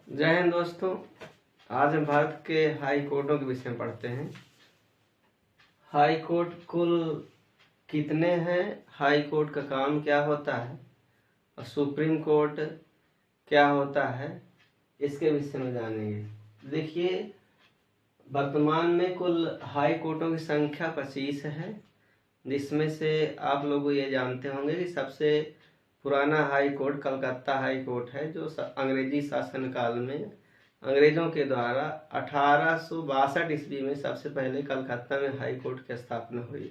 जय हिंद दोस्तों। आज हम भारत के हाई कोर्टों के विषय में पढ़ते हैं। हाई कोर्ट कुल कितने हैं, हाई कोर्ट का काम क्या होता है और सुप्रीम कोर्ट क्या होता है, इसके विषय में जानेंगे। देखिए, वर्तमान में कुल हाई कोर्टों की संख्या 25 है, जिसमें से आप लोग ये जानते होंगे कि सबसे पुराना high court Calcutta high court है, जो अंग्रेजी शासनकाल में अंग्रेजों के द्वारा 1862 ईस्वी में सबसे पहले कलकत्ता में हाई कोर्ट की स्थापना हुई।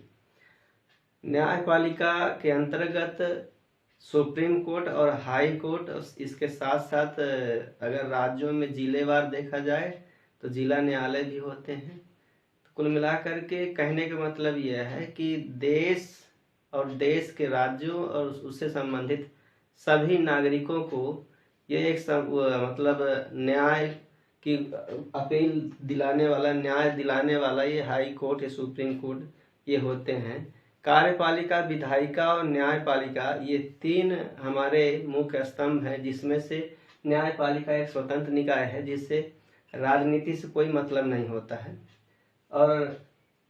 न्यायपालिका के अंतर्गत सुप्रीम कोर्ट और हाई कोर्ट, इसके साथ साथ अगर राज्यों में जिलेवार देखा जाए तो जिला न्यायालय भी होते हैं। तो कुल मिलाकर के कहने का मतलब यह है कि देश और देश के राज्यों और उससे संबंधित सभी नागरिकों को ये एक मतलब न्याय की अपील दिलाने वाला, न्याय दिलाने वाला ये हाई कोर्ट या सुप्रीम कोर्ट ये होते हैं। कार्यपालिका, विधायिका और न्यायपालिका, ये तीन हमारे मुख्य स्तंभ हैं, जिसमें से न्यायपालिका एक स्वतंत्र निकाय है जिससे राजनीति से कोई मतलब नहीं होता है। और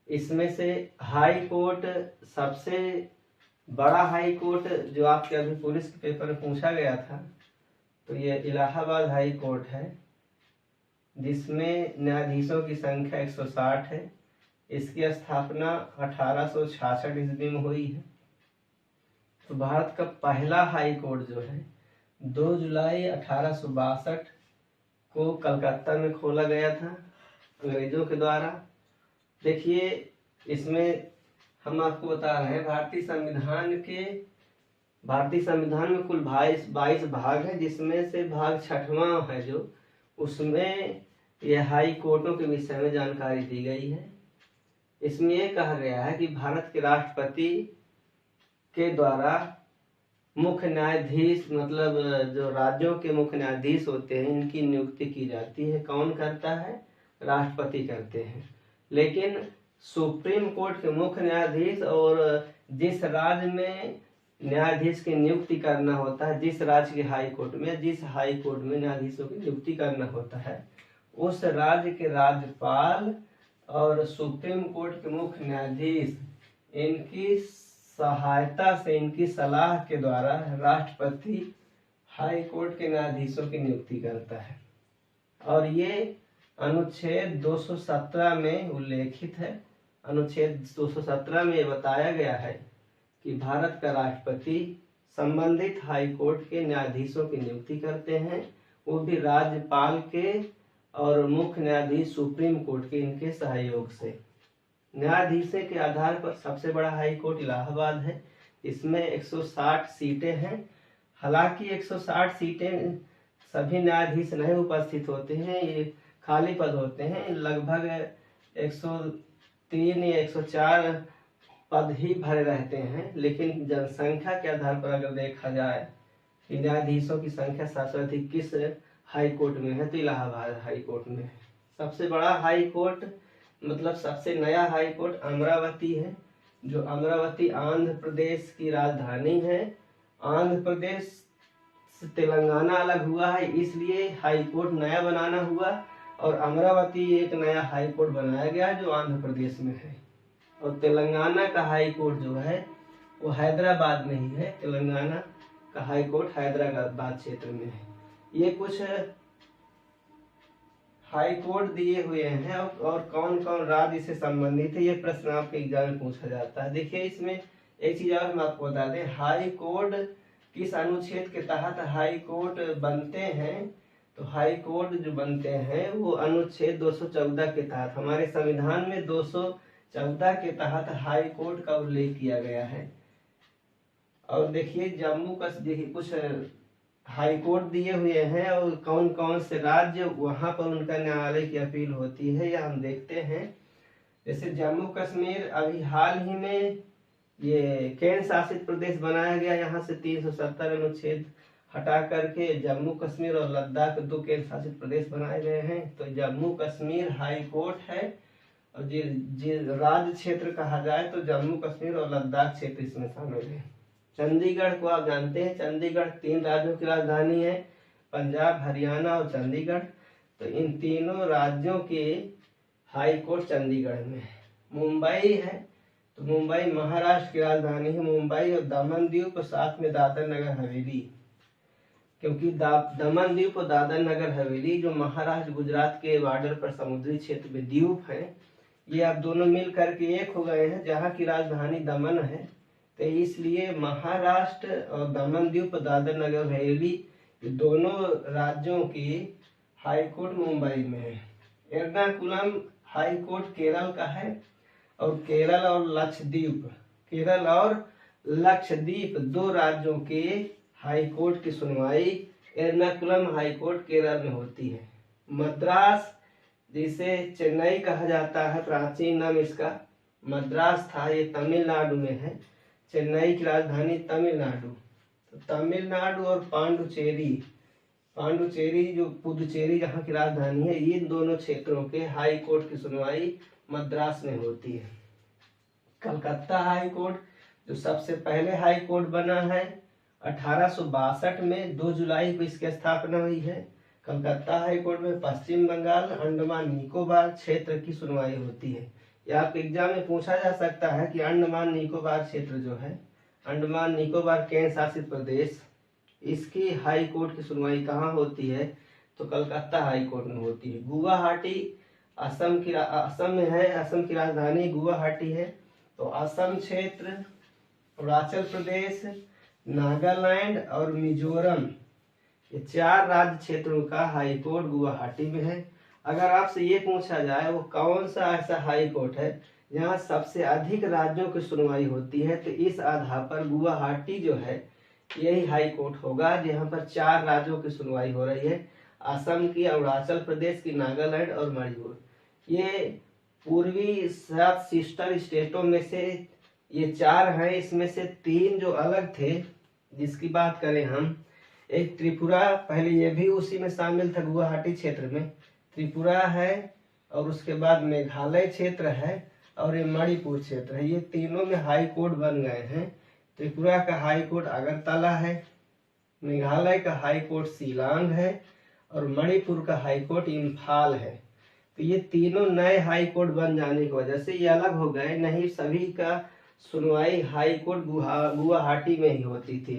इसमें से हाई कोर्ट सबसे बड़ा हाई कोर्ट जो आपके अभी पुलिस के पेपर में पूछा गया था, तो ये इलाहाबाद हाई कोर्ट है, जिसमें न्यायाधीशों की संख्या 160 है। इसकी स्थापना 1866 ईस्वी में हुई है। तो भारत का पहला हाई कोर्ट जो है 2 जुलाई 1862 को कलकत्ता में खोला गया था अंग्रेजों के द्वारा। देखिए, इसमें हम आपको बता रहे हैं भारतीय संविधान में कुल 22 भाग है, जिसमें से भाग 6वां है जो, उसमें यह हाई कोर्टों के विषय में जानकारी दी गई है। इसमें यह कहा गया है कि भारत के राष्ट्रपति के द्वारा मुख्य न्यायाधीश, मतलब जो राज्यों के मुख्य न्यायाधीश होते हैं, इनकी नियुक्ति की जाती है। कौन करता है? राष्ट्रपति करते हैं। लेकिन सुप्रीम कोर्ट के मुख्य न्यायाधीश और जिस राज्य में न्यायाधीश की नियुक्ति करना होता है, जिस राज्य के हाई कोर्ट में, जिस हाई कोर्ट में न्यायाधीशों की नियुक्ति करना होता है, उस राज्य के राज्यपाल और सुप्रीम कोर्ट के मुख्य न्यायाधीश, इनकी सहायता से, इनकी सलाह के द्वारा राष्ट्रपति हाई कोर्ट के न्यायाधीशों की नियुक्ति करता है। और ये अनुच्छेद 217 में उल्लेखित है। अनुच्छेद 217 में बताया गया है कि भारत का राष्ट्रपति संबंधित हाई कोर्ट के न्यायाधीशों की नियुक्ति करते हैं, वो भी राज्यपाल के और मुख्य न्यायाधीश सुप्रीम कोर्ट के, इनके सहयोग से। न्यायाधीशों के आधार पर सबसे बड़ा हाई कोर्ट इलाहाबाद है। इसमें 160 सीटें हैं। हालांकि 160 सीटें सभी न्यायाधीश नहीं उपस्थित होते हैं, ये खाली पद होते हैं। लगभग 103 या 104 पद ही भरे रहते हैं। लेकिन जनसंख्या के आधार पर अगर देखा जाए कि न्यायाधीशों की संख्या सबसे अधिक किस हाई कोर्ट में है, तो इलाहाबाद हाई कोर्ट में है। सबसे बड़ा हाई कोर्ट, मतलब सबसे नया हाई कोर्ट अमरावती है, जो अमरावती आंध्र प्रदेश की राजधानी है। आंध्र प्रदेश से तेलंगाना अलग हुआ है, इसलिए हाई कोर्ट नया बनाना हुआ, और अमरावती एक नया हाई कोर्ट बनाया गया जो आंध्र प्रदेश में है। और तेलंगाना का हाई कोर्ट जो है वो हैदराबाद में ही है। तेलंगाना का हाई कोर्ट हैदराबाद क्षेत्र में है। ये कुछ हाई कोर्ट दिए हुए हैं, और कौन कौन राज्य से संबंधित है, ये प्रश्न आपके एग्जाम में पूछा जाता है। देखिए, इसमें एक चीज और हम आपको बता दें, हाई कोर्ट किस अनुच्छेद के तहत हाई कोर्ट बनते हैं। तो हाई कोर्ट जो बनते हैं वो अनुच्छेद 214 के तहत, हमारे संविधान में 214 के तहत हाई कोर्ट का उल्लेख किया गया है। और देखिए, जम्मू कश्मीर कुछ हाई कोर्ट दिए हुए हैं, और कौन कौन से राज्य वहां पर उनका न्यायालय की अपील होती है, यह हम देखते हैं। जैसे जम्मू कश्मीर अभी हाल ही में ये केंद्र शासित प्रदेश बनाया गया, यहाँ से 370 अनुच्छेद हटा करके जम्मू कश्मीर और लद्दाख 2 केंद्र शासित प्रदेश बनाए गए हैं। तो जम्मू कश्मीर हाई कोर्ट है, और जिस राज्य क्षेत्र कहा जाए तो जम्मू कश्मीर और लद्दाख क्षेत्र इसमें शामिल है। चंडीगढ़ को आप जानते हैं, चंडीगढ़ 3 राज्यों की राजधानी है, पंजाब, हरियाणा और चंडीगढ़। तो इन तीनों राज्यों के हाई कोर्ट चंडीगढ़ में है। मुंबई है, तो मुंबई महाराष्ट्र की राजधानी है मुंबई, और दमन द्वीप और साथ में दादर नगर हवेली, क्योंकि दमन द्वीप और दादर नगर हवेली जो महाराष्ट्र गुजरात के बॉर्डर पर समुद्री क्षेत्र में द्वीप है, ये अब दोनों मिल करके एक हो गए हैं, जहाँ की राजधानी दमन है। तो इसलिए महाराष्ट्र और दमन द्वीप और दादर नगर हवेली दोनों राज्यों की हाई कोर्ट मुंबई में है। एर्नाकुलम हाई कोर्ट केरल का है, और केरल और लक्षद्वीप दो राज्यों के हाई कोर्ट की सुनवाई एर्नाकुलम हाई कोर्ट केरल में होती है। मद्रास, जिसे चेन्नई कहा जाता है, प्राचीन नाम इसका मद्रास था, ये तमिलनाडु में है। चेन्नई की राजधानी तमिलनाडु। तो तमिलनाडु और पांडुचेरी जो पुदुचेरी जहाँ की राजधानी है, ये दोनों क्षेत्रों के हाई कोर्ट की सुनवाई मद्रास में होती है। कलकत्ता हाई कोर्ट जो सबसे पहले हाई कोर्ट बना है 1862 में, 2 जुलाई को इसकी स्थापना हुई है। कलकत्ता हाई कोर्ट में पश्चिम बंगाल, अंडमान निकोबार क्षेत्र की सुनवाई होती है। या आपके एग्जाम में पूछा जा सकता है कि अंडमान निकोबार क्षेत्र जो है, अंडमान निकोबार केंद्र शासित प्रदेश, इसकी हाई कोर्ट की सुनवाई कहाँ होती है? तो कलकत्ता हाई कोर्ट में होती है। गुवाहाटी असम में है, असम की राजधानी गुवाहाटी है। तो असम क्षेत्र, अरुणाचल प्रदेश, नागालैंड और मिजोरम, ये 4 राज्य क्षेत्रों का हाई कोर्ट गुवाहाटी में है। अगर आपसे ये पूछा जाए वो कौन सा ऐसा हाई कोर्ट है जहाँ सबसे अधिक राज्यों की सुनवाई होती है, तो इस आधार पर गुवाहाटी जो है यही हाई कोर्ट होगा, जहाँ पर 4 राज्यों की सुनवाई हो रही है, असम की, अरुणाचल प्रदेश की, नागालैंड और मणिपुर। ये पूर्वी 7 सिस्टर स्टेटों में से ये 4 हैं। इसमें से 3 जो अलग थे, जिसकी बात करें हम, एक त्रिपुरा, पहले ये भी उसी में शामिल था गुवाहाटी क्षेत्र में, त्रिपुरा है, और उसके बाद मेघालय क्षेत्र है, और ये मणिपुर क्षेत्र है। ये तीनों में हाई कोर्ट बन गए हैं। त्रिपुरा का हाई कोर्ट अगरतला है, मेघालय का हाई कोर्ट शिलांग है, और मणिपुर का हाई कोर्ट इम्फाल है। तो ये तीनों नए हाई कोर्ट बन जाने की वजह से ये अलग हो गए, नहीं सभी का सुनवाई हाई कोर्ट गुवाहाटी में ही होती थी।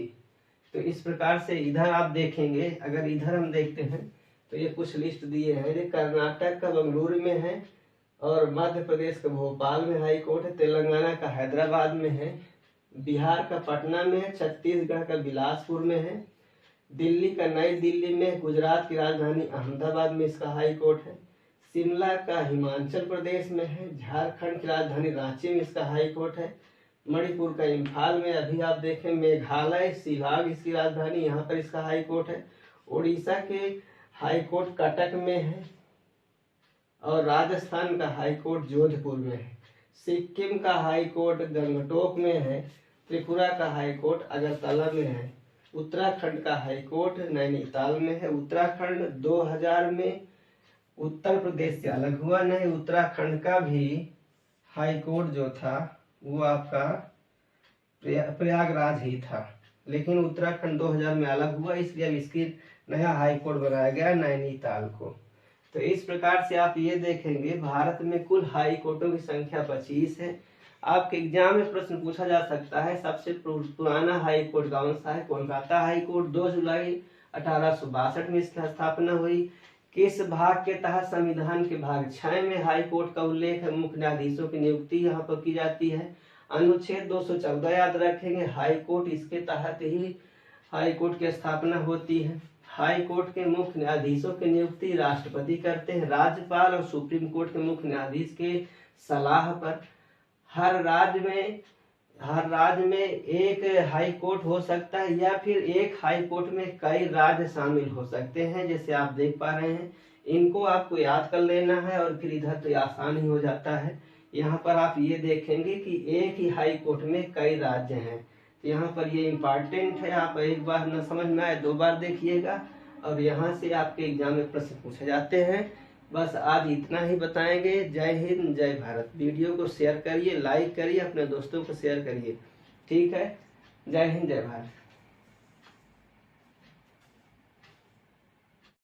तो इस प्रकार से इधर आप देखेंगे, अगर इधर हम देखते हैं तो ये कुछ लिस्ट दिए हैं। ये कर्नाटक का बेंगलुरु में है, और मध्य प्रदेश का भोपाल में हाई कोर्ट है, तेलंगाना का हैदराबाद में है, बिहार का पटना में है, छत्तीसगढ़ का बिलासपुर में है, दिल्ली का नई दिल्ली में, गुजरात की राजधानी अहमदाबाद में इसका हाई कोर्ट है, शिमला का हिमाचल प्रदेश में है, झारखंड की राजधानी रांची में इसका हाई कोर्ट है, मणिपुर का इम्फाल में, अभी आप देखें मेघालय शिलांग इसकी राजधानी, यहाँ पर इसका हाई कोर्ट है, उड़ीसा के हाई कोर्ट कटक में है, और राजस्थान का हाई कोर्ट जोधपुर में है, सिक्किम का हाई कोर्ट गंगटोक में है, त्रिपुरा का हाई कोर्ट अगरतला में है, उत्तराखंड का हाई कोर्ट नैनीताल में है। उत्तराखंड 2000 में उत्तर प्रदेश से अलग हुआ नहीं, उत्तराखंड का भी हाई कोर्ट जो था वो आपका प्रयागराज ही था, लेकिन उत्तराखंड 2000 में अलग हुआ, इसलिए अब इसकी नया हाई कोर्ट बनाया गया नैनीताल को। तो इस प्रकार से आप ये देखेंगे भारत में कुल हाई कोर्टों की संख्या 25 है। आपके एग्जाम में प्रश्न पूछा जा सकता है सबसे पुराना हाई कोर्ट कौन सा है? कोलकाता हाई कोर्ट, 2 जुलाई 1862 में इसकी स्थापना हुई। किस भाग के तहत? संविधान के भाग 6 में हाई कोर्ट का उल्लेख है। मुख्य न्यायाधीशों की नियुक्ति यहाँ पर की जाती है। अनुच्छेद 214 याद रखेंगे, हाई कोर्ट इसके तहत ही हाई कोर्ट की स्थापना होती है। हाई कोर्ट के मुख्य न्यायाधीशों की नियुक्ति राष्ट्रपति करते हैं। राज्यपाल और सुप्रीम कोर्ट के मुख्य न्यायाधीश के सलाह पर हर राज्य में एक हाई कोर्ट हो सकता है, या फिर एक हाई कोर्ट में कई राज्य शामिल हो सकते हैं। जैसे आप देख पा रहे हैं, इनको आपको याद कर लेना है और फिर इधर तो आसान ही हो जाता है। यहाँ पर आप ये देखेंगे कि एक ही हाई कोर्ट में कई राज्य हैं, तो यहाँ पर ये इम्पॉर्टेंट है। आप एक बार न समझ में आए 2 बार देखिएगा, और यहाँ से आपके एग्जाम में प्रश्न पूछे जाते हैं। बस आज इतना ही बताएंगे। जय हिंद, जय भारत। वीडियो को शेयर करिए, लाइक करिए, अपने दोस्तों को शेयर करिए। ठीक है, जय हिंद, जय भारत।